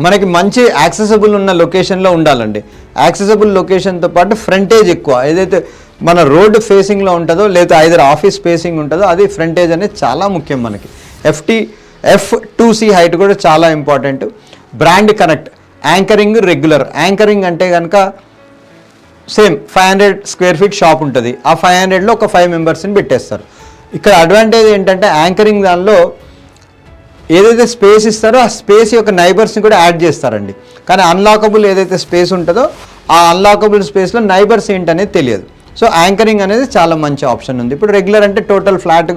మనకి మంచి యాక్సెసిబుల్ ఉన్న లొకేషన్లో ఉండాలండి. యాక్సెసిబుల్ లొకేషన్తో పాటు ఫ్రంటేజ్ ఎక్కువ, ఏదైతే మన రోడ్డు ఫేసింగ్లో ఉంటుందో లేదా ఐదర్ ఆఫీస్ ఫేసింగ్ ఉంటుందో అది ఫ్రంటేజ్ అనేది చాలా ముఖ్యం మనకి. F2C హైట్ కూడా చాలా important. Brand connect, anchoring regular. Anchoring అంటే కనుక సేమ్ 500 square feet షాప్ ఉంటుంది, ఆ 500లో ఒక 5 మెంబర్స్ని పెట్టేస్తారు. ఇక్కడ అడ్వాంటేజ్ ఏంటంటే యాంకరింగ్ దానిలో ఏదైతే స్పేస్ ఇస్తారో ఆ స్పేస్ యొక్క నైబర్స్ని కూడా యాడ్ చేస్తారండి. కానీ అన్లాకబుల్ ఏదైతే స్పేస్ ఉంటుందో ఆ అన్లాకబుల్ స్పేస్లో నైబర్స్ ఏంటనేది తెలియదు. సో యాంకరింగ్ అనేది చాలా మంచి ఆప్షన్ ఉంది. ఇప్పుడు రెగ్యులర్ అంటే టోటల్ ఫ్లాట్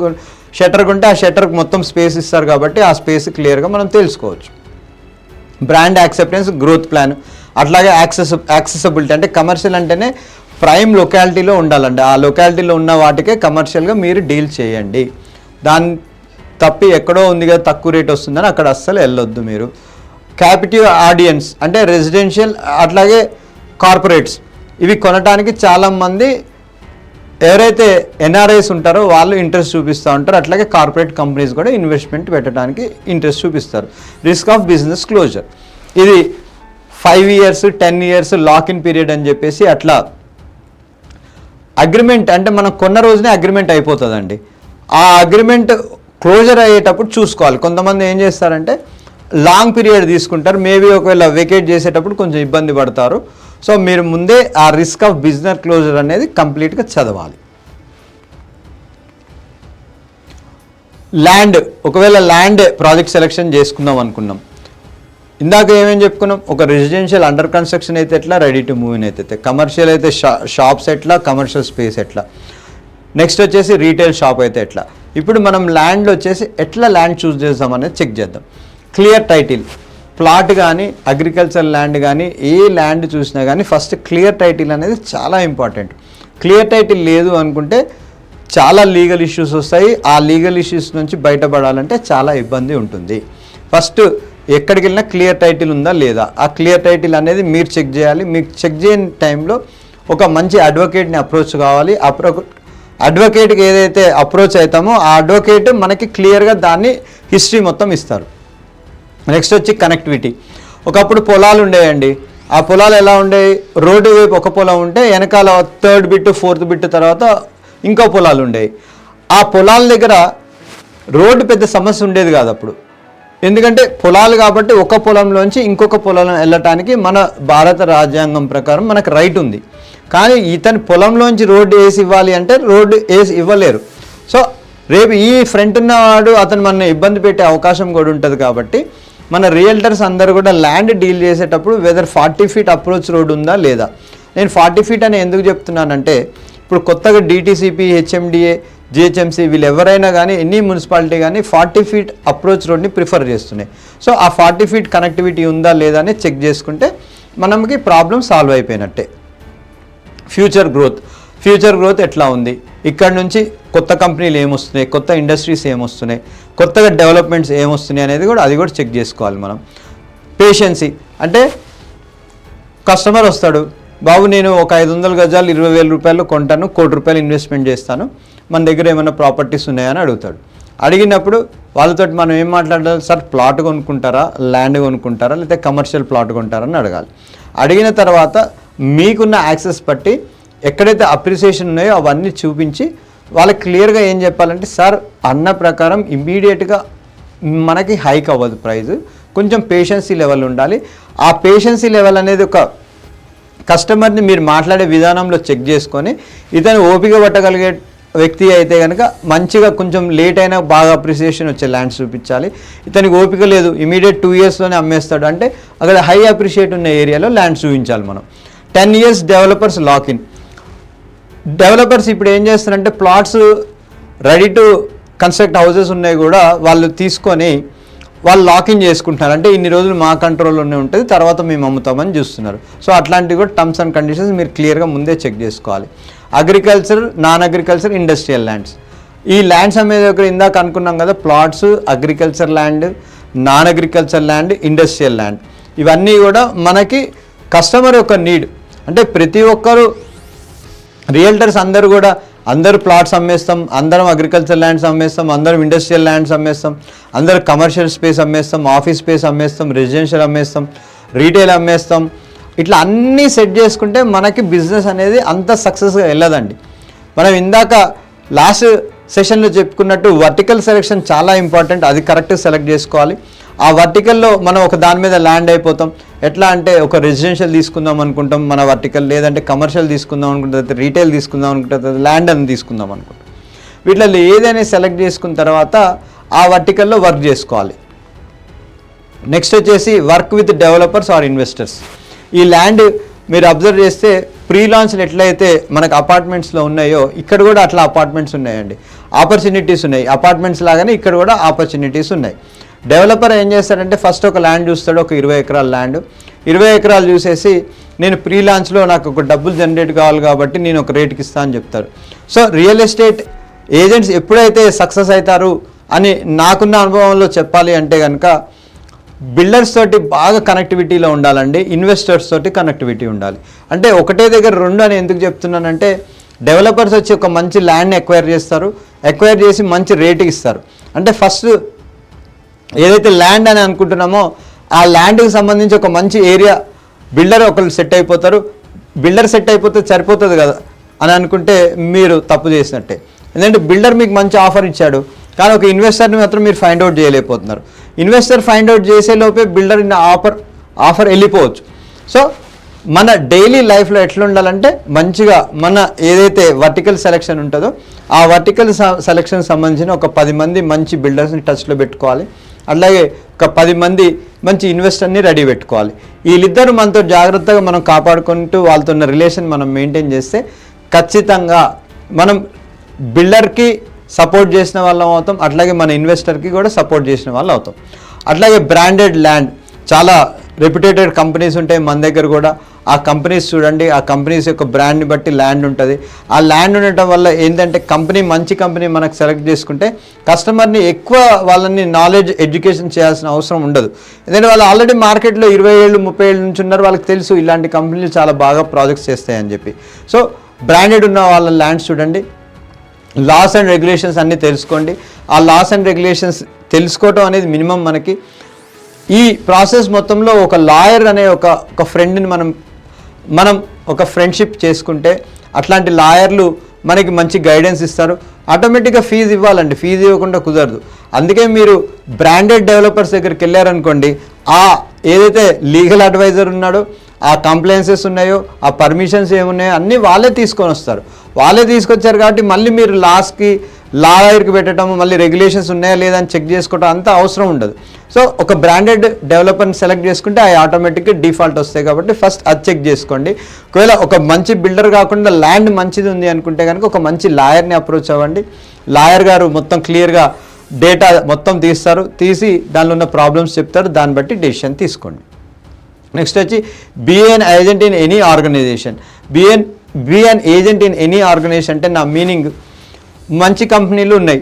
షట్టర్ ఉంటే ఆ షట్టర్కి మొత్తం స్పేస్ ఇస్తారు కాబట్టి ఆ స్పేస్ క్లియర్గా మనం తెలుసుకోవచ్చు. బ్రాండ్ యాక్సెప్టెన్స్, గ్రోత్ ప్లాన్, అట్లాగే యాక్సెసిబిలిటీ. అంటే కమర్షియల్ అంటేనే ప్రైమ్ లొకాలిటీలో ఉండాలండి. ఆ లొకాలిటీలో ఉన్న వాటికే కమర్షియల్గా మీరు డీల్ చేయండి. దాని తప్పి ఎక్కడో ఉంది కదా తక్కువ రేట్ వస్తుందని అక్కడ అస్సలు వెళ్ళొద్దు మీరు. క్యాపిటివ్ ఆడియన్స్ అంటే రెసిడెన్షియల్ అట్లాగే కార్పొరేట్స్, ఇవి కొనడానికి చాలామంది ఎవరైతే ఎన్ఆర్ఐస్ ఉంటారో వాళ్ళు ఇంట్రెస్ట్ చూపిస్తూ ఉంటారు. అట్లాగే కార్పొరేట్ కంపెనీస్ కూడా ఇన్వెస్ట్మెంట్ పెట్టడానికి ఇంట్రెస్ట్ చూపిస్తారు. రిస్క్ ఆఫ్ బిజినెస్ క్లోజర్, ఇది 5 years 10 years lock in period అని చెప్పేసి అట్లా అగ్రిమెంట్ అంటే మనం కొన్న రోజునే అగ్రిమెంట్ అయిపోతుందండి. ఆ అగ్రిమెంట్ క్లోజర్ అయ్యేటప్పుడు చూసుకోవాలి. కొంతమంది ఏం చేస్తారంటే లాంగ్ పీరియడ్ తీసుకుంటారు, మేబీ ఒకవేళ వెకేట్ చేసేటప్పుడు కొంచెం ఇబ్బంది పడతారు. సో మీరు ముందే ఆ రిస్క్ ఆఫ్ బిజినెస్ క్లోజర్ అనేది కంప్లీట్గా చదవాలి. ల్యాండ్, ఒకవేళ ల్యాండ్ ప్రాజెక్ట్ సెలెక్షన్ చేసుకుందాం అనుకున్నాం, ఇందాక ఏమేమి చెప్పుకున్నాం, ఒక రెసిడెన్షియల్ అండర్ కన్స్ట్రక్షన్ అయితే ఎట్లా, రెడీ టు మూవ్ ఇన్ అయితే, కమర్షియల్ అయితే షాప్స్ ఎట్లా, కమర్షియల్ స్పేస్ ఎట్లా, నెక్స్ట్ వచ్చేసి రీటైల్ షాప్ అయితే ఎట్లా. ఇప్పుడు మనం ల్యాండ్లో వచ్చేసి ఎట్లా ల్యాండ్ చూస్ చేద్దాం అనేది చెక్ చేద్దాం. క్లియర్ టైటిల్, ప్లాట్ కానీ అగ్రికల్చర్ ల్యాండ్ కానీ ఏ ల్యాండ్ చూసినా కానీ ఫస్ట్ క్లియర్ టైటిల్ అనేది చాలా ఇంపార్టెంట్. క్లియర్ టైటిల్ లేదు అనుకుంటే చాలా లీగల్ ఇష్యూస్ వస్తాయి. ఆ లీగల్ ఇష్యూస్ నుంచి బయటపడాలంటే చాలా ఇబ్బంది ఉంటుంది. ఫస్ట్ ఎక్కడికి వెళ్ళినా క్లియర్ టైటిల్ ఉందా లేదా, ఆ క్లియర్ టైటిల్ అనేది మీరు చెక్ చేయాలి. మీకు చెక్ చేయని టైంలో ఒక మంచి అడ్వకేట్ని అప్రోచ్ కావాలి. అడ్వకేట్కి ఏదైతే అప్రోచ్ అవుతామో ఆ అడ్వకేట్ మనకి క్లియర్గా దాన్ని హిస్టరీ మొత్తం ఇస్తారు. నెక్స్ట్ వచ్చి కనెక్టివిటీ. ఒకప్పుడు పొలాలు ఉండేయండి, ఆ పొలాలు ఎలా ఉండేవి, రోడ్డు వైపు ఒక పొలం ఉంటే వెనకాల 3rd బిట్ 4th బిట్ తర్వాత ఇంకో పొలాలు ఉండేవి. ఆ పొలాల దగ్గర రోడ్డు పెద్ద సమస్య ఉండేది కాదు అప్పుడు, ఎందుకంటే పొలాలు కాబట్టి ఒక పొలంలోంచి ఇంకొక పొలం వెళ్ళటానికి మన భారత రాజ్యాంగం ప్రకారం మనకు రైట్ ఉంది. కానీ ఇతని పొలంలోంచి రోడ్డు వేసి ఇవ్వాలి అంటే రోడ్డు వేసి ఇవ్వలేరు. సో రేపు ఈ ఫ్రంట్ ఉన్నవాడు అతను మన ఇబ్బంది పెట్టే అవకాశం కూడా ఉంటుంది. కాబట్టి మన రియల్టర్స్ అందరూ కూడా ల్యాండ్ డీల్ చేసేటప్పుడు వెదర్ 40 feet అప్రోచ్ రోడ్ ఉందా లేదా. నేను 40 feet అని ఎందుకు చెప్తున్నానంటే ఇప్పుడు కొత్తగా డిటీసీపీ, హెచ్ఎండిఏ, జిహెచ్ఎంసీ వీళ్ళు ఎవరైనా కానీ ఎన్ని మున్సిపాలిటీ కానీ 40 feet అప్రోచ్ రోడ్ని ప్రిఫర్ చేస్తున్నాయి. సో ఆ 40 feet కనెక్టివిటీ ఉందా లేదా అని చెక్ చేసుకుంటే మనకి ప్రాబ్లం సాల్వ్ అయిపోయినట్టే. ఫ్యూచర్ గ్రోత్ ఎట్లా ఉంది, ఇక్కడ నుంచి కొత్త కంపెనీలు ఏమొస్తున్నాయి, కొత్త ఇండస్ట్రీస్ ఏమొస్తున్నాయి, కొత్తగా డెవలప్మెంట్స్ ఏమొస్తున్నాయి అనేది కూడా అది కూడా చెక్ చేసుకోవాలి మనం. పేషెన్సీ అంటే కస్టమర్ వస్తాడు, బాబు నేను ఒక 500 గజాలు 20,000 రూపాయలు కొంటాను, ₹1,00,00,000 ఇన్వెస్ట్మెంట్ చేస్తాను, మన దగ్గర ఏమైనా ప్రాపర్టీస్ ఉన్నాయని అడుగుతాడు. అడిగినప్పుడు వాళ్ళతో మనం ఏం మాట్లాడాలి, సార్ ప్లాట్ కొనుక్కుంటారా, ల్యాండ్ కొనుక్కుంటారా, లేకపోతే కమర్షియల్ ప్లాట్ కొంటారా అని అడగాలి. అడిగిన తర్వాత మీకున్న యాక్సెస్ బట్టి ఎక్కడైతే అప్రిసియేషన్ ఉన్నాయో అవన్నీ చూపించి వాళ్ళకి క్లియర్గా ఏం చెప్పాలంటే, సార్ అన్న ప్రకారం ఇమ్మీడియట్గా మనకి హైక్ అవ్వదు ప్రైస్, కొంచెం పేషెన్సీ లెవెల్ ఉండాలి. ఆ పేషెన్సీ లెవెల్ అనేది ఒక కస్టమర్ని మీరు మాట్లాడే విధానంలో చెక్ చేసుకొని ఇతను ఓపిక పట్టగలిగే వ్యక్తి అయితే కనుక మంచిగా కొంచెం లేట్ అయినా బాగా అప్రిసియేషన్ వచ్చే ల్యాండ్స్ చూపించాలి. ఇతనికి ఓపిక లేదు, ఇమీడియట్ 2 yearsలోనే అమ్మేస్తాడు అంటే అక్కడ హై అప్రిషియేట్ ఉన్న ఏరియాలో ల్యాండ్స్ చూపించాలి మనం. 10 years డెవలపర్స్ లాకిన్. డెవలపర్స్ ఇప్పుడు ఏం చేస్తారంటే plots ready to construct houses ఉన్నాయి కూడా వాళ్ళు తీసుకొని వాళ్ళు లాకిన్ చేసుకుంటున్నారు. అంటే ఇన్ని రోజులు మా కంట్రోల్లోనే ఉంటుంది, తర్వాత మేము అమ్ముతామని చూస్తున్నారు. సో అట్లాంటివి కూడా టర్మ్స్ అండ్ కండిషన్స్ మీరు క్లియర్గా ముందే చెక్ చేసుకోవాలి. Agriculture, non agriculture, industrial lands. ఈ ల్యాండ్స్ అమ్మే దగ్గర ఇందాక అనుకున్నాం కదా, plots, agriculture land, non agriculture land, industrial land, ఇవన్నీ కూడా మనకి కస్టమర్ యొక్క నీడ్. అంటే ప్రతి ఒక్కరు రియల్టర్స్ అందరూ ప్లాట్స్ అమ్మేస్తాం, అందరం అగ్రికల్చర్ ల్యాండ్స్ అమ్మేస్తాం, అందరం ఇండస్ట్రియల్ ల్యాండ్స్ అమ్మేస్తాం, అందరూ కమర్షియల్ స్పేస్ అమ్మేస్తాం, ఆఫీస్ స్పేస్ అమ్మేస్తాం, రెసిడెన్షియల్ అమ్మేస్తాం, రీటైల్ అమ్మేస్తాం. ఇట్లా అన్నీ సెట్ చేసుకుంటే మనకి బిజినెస్ అనేది అంత సక్సెస్గా వెళ్ళదండి. మనం ఇందాక లాస్ట్ సెషన్లో చెప్పుకున్నట్టు వర్టికల్ సెలెక్షన్ చాలా ఇంపార్టెంట్, అది కరెక్ట్ సెలెక్ట్ చేసుకోవాలి. ఆ వర్టికల్లో మనం ఒక దాని మీద ల్యాండ్ అయిపోతాం. ఎట్లా అంటే ఒక రెసిడెన్షియల్ తీసుకుందాం అనుకుంటాం మన వర్టికల్, లేదంటే కమర్షియల్ తీసుకుందాం అనుకుంటాం, రీటైల్ తీసుకుందాం అనుకుంటాం, ల్యాండ్ అని తీసుకుందాం అనుకుంటాం. వీటిలో ఏదైనా సెలెక్ట్ చేసుకున్న తర్వాత ఆ వర్టికల్లో వర్క్ చేసుకోవాలి. నెక్స్ట్ వచ్చేసి work with developers or investors. ఈ ల్యాండ్ మీరు అబ్జర్వ్ చేస్తే ప్రీ లాంచ్లు ఎట్లయితే మనకు అపార్ట్మెంట్స్లో ఉన్నాయో ఇక్కడ కూడా అట్లా అపార్ట్మెంట్స్ ఉన్నాయండి, ఆపర్చునిటీస్ ఉన్నాయి. అపార్ట్మెంట్స్ లాగానే ఇక్కడ కూడా ఆపర్చునిటీస్ ఉన్నాయి. డెవలపర్ ఏం చేస్తాడంటే ఫస్ట్ ఒక ల్యాండ్ చూస్తాడు, ఒక 20 ఎకరాల ల్యాండ్. 20 ఎకరాలు చూసేసి నేను ప్రీ లాంచ్లో నాకు ఒక డబ్బులు జనరేట్ కావాలి కాబట్టి నేను ఒక రేటుకి ఇస్తాను అని చెప్తారు. సో రియల్ ఎస్టేట్ ఏజెంట్స్ ఎప్పుడైతే సక్సెస్ అవుతారు అని నాకున్న అనుభవంలో చెప్పాలి అంటే కనుక బిల్డర్స్ తోటి బాగా కనెక్టివిటీలో ఉండాలండి, ఇన్వెస్టర్స్ తోటి కనెక్టివిటీ ఉండాలి. అంటే ఒకటే దగ్గర రెండు అని ఎందుకు చెప్తున్నానంటే డెవలపర్స్ వచ్చి ఒక మంచి ల్యాండ్ని ఎక్వైర్ చేస్తారు, ఎక్వైర్ చేసి మంచి రేటుకి ఇస్తారు. అంటే ఫస్ట్ ఏదైతే ల్యాండ్ అని అనుకుంటున్నామో ఆ ల్యాండ్కి సంబంధించి ఒక మంచి ఏరియా బిల్డర్ ఒకళ్ళు సెట్ అయిపోతారు. బిల్డర్ సెట్ అయిపోతే సరిపోతుంది కదా అని అనుకుంటే మీరు తప్పు చేసినట్టే. ఎందుకంటే బిల్డర్ మీకు మంచి ఆఫర్ ఇచ్చాడు, కానీ ఒక ఇన్వెస్టర్ని మాత్రం మీరు ఫైండ్ అవుట్ చేయలేకపోతున్నారు. ఇన్వెస్టర్ ఫైండ్ అవుట్ చేసే లోపే బిల్డర్ ఆఫర్ వెళ్ళిపోవచ్చు. సో మన డైలీ లైఫ్లో ఎట్లా ఉండాలంటే మంచిగా మన ఏదైతే వర్టికల్ సెలెక్షన్ ఉంటుందో ఆ వర్టికల్ సెలెక్షన్ సంబంధించిన ఒక 10 మంది మంచి బిల్డర్స్ని టచ్లో పెట్టుకోవాలి. అలాగే ఒక 10 మంది మంచి ఇన్వెస్టర్ని రెడీ పెట్టుకోవాలి. వీళ్ళిద్దరూ మనతో జాగ్రత్తగా మనం కాపాడుకుంటూ వాళ్ళతో ఉన్న రిలేషన్ మనం మెయింటైన్ చేస్తే ఖచ్చితంగా మనం బిల్డర్కి సపోర్ట్ చేసిన వాళ్ళం అవుతాం, అట్లాగే మన ఇన్వెస్టర్కి కూడా సపోర్ట్ చేసిన వాళ్ళు అవుతాం. అట్లాగే బ్రాండెడ్ ల్యాండ్, చాలా రెప్యుటేటెడ్ కంపెనీస్ ఉంటాయి మన దగ్గర కూడా. ఆ కంపెనీస్ చూడండి, ఆ కంపెనీస్ యొక్క బ్రాండ్ని బట్టి ల్యాండ్ ఉంటుంది. ఆ ల్యాండ్ ఉండటం వల్ల ఏంటంటే మంచి కంపెనీ మనకు సెలెక్ట్ చేసుకుంటే కస్టమర్ని ఎక్కువ వాళ్ళని నాలెడ్జ్ ఎడ్యుకేషన్ చేయాల్సిన అవసరం ఉండదు. ఎందుకంటే వాళ్ళు ఆల్రెడీ మార్కెట్లో 20 ఏళ్ళు 30 ఏళ్ళ నుంచి ఉన్నారు, వాళ్ళకి తెలుసు ఇలాంటి కంపెనీలు చాలా బాగా ప్రాజెక్ట్స్ చేస్తాయని చెప్పి. సో బ్రాండెడ్ ఉన్న వాళ్ళ ల్యాండ్స్ చూడండి, లాస్ అండ్ రెగ్యులేషన్స్ అన్నీ తెలుసుకోండి. ఆ లాస్ అండ్ రెగ్యులేషన్స్ తెలుసుకోవటం అనేది మినిమం. మనకి ఈ ప్రాసెస్ మొత్తంలో ఒక లాయర్ అనే ఒక ఫ్రెండ్ని మనం ఒక ఫ్రెండ్షిప్ చేసుకుంటే అట్లాంటి లాయర్లు మనకి మంచి గైడెన్స్ ఇస్తారు. ఆటోమేటిక్గా ఫీజు ఇవ్వాలండి, ఫీజు ఇవ్వకుండా కుదరదు. అందుకే మీరు బ్రాండెడ్ డెవలపర్స్ దగ్గరికి వెళ్ళారనుకోండి, ఆ ఏదైతే లీగల్ అడ్వైజర్ ఉన్నాడో, ఆ కంప్లైన్సెస్ ఉన్నాయో, ఆ పర్మిషన్స్ ఏమున్నాయో అన్నీ వాళ్ళే తీసుకొని వస్తారు. వాళ్ళే తీసుకొచ్చారు కాబట్టి మళ్ళీ మీరు లాయర్కి పెట్టడం, మళ్ళీ రెగ్యులేషన్స్ ఉన్నాయా లేదా అని చెక్ చేసుకోవడం అంత అవసరం ఉండదు. సో ఒక బ్రాండెడ్ డెవలపర్ని సెలెక్ట్ చేసుకుంటే అవి ఆటోమేటిక్గా డిఫాల్ట్ వస్తాయి. కాబట్టి ఫస్ట్ అది చెక్ చేసుకోండి. ఒకవేళ ఒక మంచి బిల్డర్ కాకుండా ల్యాండ్ మంచిది ఉంది అనుకుంటే కనుక ఒక మంచి లాయర్ని అప్రోచ్ అవ్వండి. లాయర్ గారు మొత్తం క్లియర్గా డేటా మొత్తం తీసి దానిలో ఉన్న ప్రాబ్లమ్స్ చెప్తారు, దాన్ని బట్టి డెసిషన్ తీసుకోండి. నెక్స్ట్ వచ్చి be an agent in any organization. Be an agent in any organization అంటే నా మీనింగ్, మంచి కంపెనీలు ఉన్నాయి,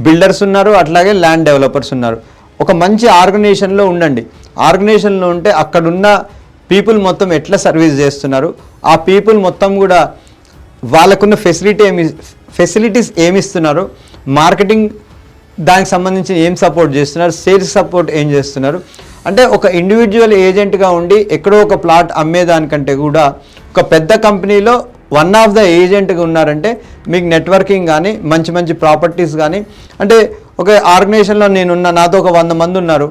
బిల్డర్స్ ఉన్నారు, అట్లాగే ల్యాండ్ డెవలపర్స్ ఉన్నారు. ఒక మంచి ఆర్గనైజేషన్లో ఉండండి. ఆర్గనైజేషన్లో ఉంటే అక్కడున్న పీపుల్ మొత్తం ఎట్లా సర్వీస్ చేస్తున్నారు, ఆ పీపుల్ మొత్తం కూడా వాళ్ళకున్న ఫెసిలిటీస్ ఏమిస్తున్నారు, మార్కెటింగ్ దానికి సంబంధించి ఏం సపోర్ట్ చేస్తున్నారు, సేల్స్ సపోర్ట్ ఏం చేస్తున్నారు. అంటే ఒక ఇండివిజువల్ ఏజెంట్గా ఉండి ఎక్కడో ఒక ప్లాట్ అమ్మేదానికంటే కూడా ఒక పెద్ద కంపెనీలో వన్ ఆఫ్ ద ఏజెంట్గా ఉన్నారంటే మీకు నెట్వర్కింగ్ కానీ మంచి మంచి ప్రాపర్టీస్ కానీ, అంటే ఒక ఆర్గనైజేషన్లో నాతో ఒక 100 మంది ఉన్నారు,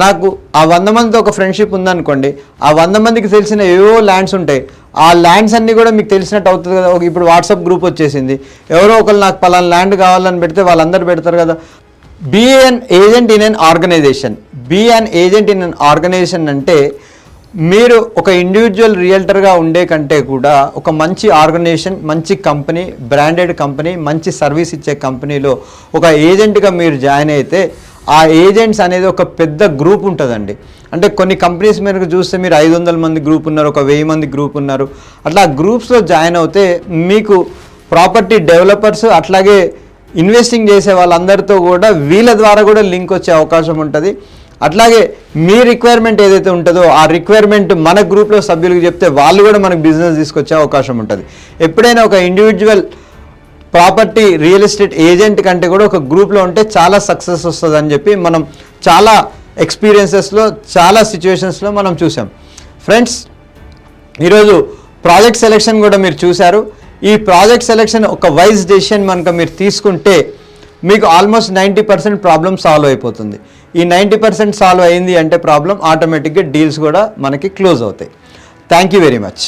నాకు ఆ 100 మందితో ఒక ఫ్రెండ్షిప్ ఉందనుకోండి, ఆ 100 మందికి తెలిసిన ఏవో ల్యాండ్స్ ఉంటాయి, ఆ ల్యాండ్స్ అన్నీ కూడా మీకు తెలిసినట్టు అవుతుంది కదా. ఇప్పుడు వాట్సాప్ గ్రూప్ వచ్చేసింది, ఎవరో ఒకరు నాకు పలానా ల్యాండ్ కావాలని పెడితే వాళ్ళందరూ పెడతారు కదా. Be an agent in an organization. Be an agent in an organization అంటే మీరు ఒక ఇండివిజువల్ రియల్టర్గా ఉండే కంటే కూడా ఒక మంచి ఆర్గనైజేషన్, మంచి కంపెనీ, బ్రాండెడ్ కంపెనీ, మంచి సర్వీస్ ఇచ్చే కంపెనీలో ఒక ఏజెంట్గా మీరు జాయిన్ అయితే ఆ ఏజెంట్స్ అనేది ఒక పెద్ద గ్రూప్ ఉంటుందండి. అంటే కొన్ని కంపెనీస్ మీరు చూస్తే మీరు 500 మంది గ్రూప్ ఉన్నారు, ఒక 1000 మంది గ్రూప్ ఉన్నారు. అట్లా గ్రూప్స్లో జాయిన్ అవుతే మీకు ప్రాపర్టీ డెవలపర్స్ అట్లాగే ఇన్వెస్టింగ్ చేసే వాళ్ళందరితో కూడా వీళ్ళ ద్వారా కూడా లింక్ వచ్చే అవకాశం ఉంటుంది. అట్లాగే మీ రిక్వైర్మెంట్ ఏదైతే ఉంటుందో ఆ రిక్వైర్మెంట్ మన గ్రూప్లో సభ్యులకు చెప్తే వాళ్ళు కూడా మనకు బిజినెస్ తీసుకొచ్చే అవకాశం ఉంటుంది. ఎప్పుడైనా ఒక individual property real estate agent కంటే కూడా ఒక గ్రూప్లో ఉంటే చాలా సక్సెస్ వస్తుందని చెప్పి మనం చాలా ఎక్స్పీరియన్సెస్లో చాలా సిచ్యువేషన్స్లో మనం చూసాం. ఫ్రెండ్స్, ఈరోజు ప్రాజెక్ట్ సెలెక్షన్ కూడా మీరు చూశారు. ఈ ప్రాజెక్ట్ సెలెక్షన్ ఒక వైజ్ డెసిషన్ కనుక మీరు తీసుకుంటే మీకు ఆల్మోస్ట్ 90% ప్రాబ్లమ్ సాల్వ్ అయిపోతుంది. ఈ 90% సాల్వ్ అయింది అంటే ప్రాబ్లం ఆటోమేటిక్గా డీల్స్ కూడా మనకి క్లోజ్ అవుతాయి. Thank you very much.